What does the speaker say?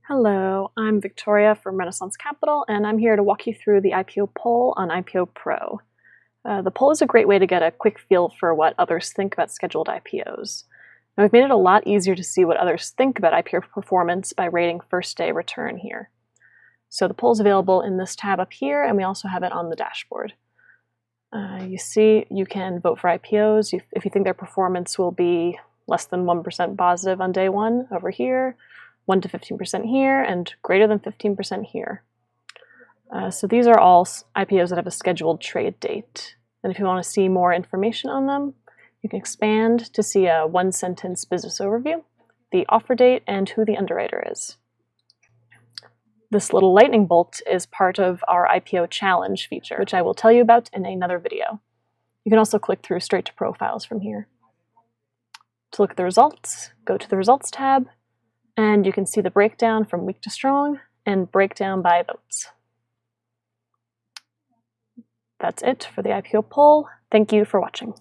Hello, I'm Victoria from Renaissance Capital, and I'm here to walk you through the IPO poll on IPO Pro. The poll is a great way to get a quick feel for what others think about scheduled IPOs. Now, we've made it a lot easier to see what others think about IPO performance by rating first day return here. So the poll is available in this tab up here, and we also have it on the dashboard. You see you can vote for IPOs if you think their performance will be less than 1% positive on day one over here, 1 to 15% here, and greater than 15% here. So these are all IPOs that have a scheduled trade date. And if you want to see more information on them, you can expand to see a one-sentence business overview, the offer date, and who the underwriter is. This little lightning bolt is part of our IPO challenge feature, which I will tell you about in another video. You can also click through straight to profiles from here. To look at the results, go to the results tab, and you can see the breakdown from weak to strong and breakdown by votes. That's it for the IPO poll. Thank you for watching.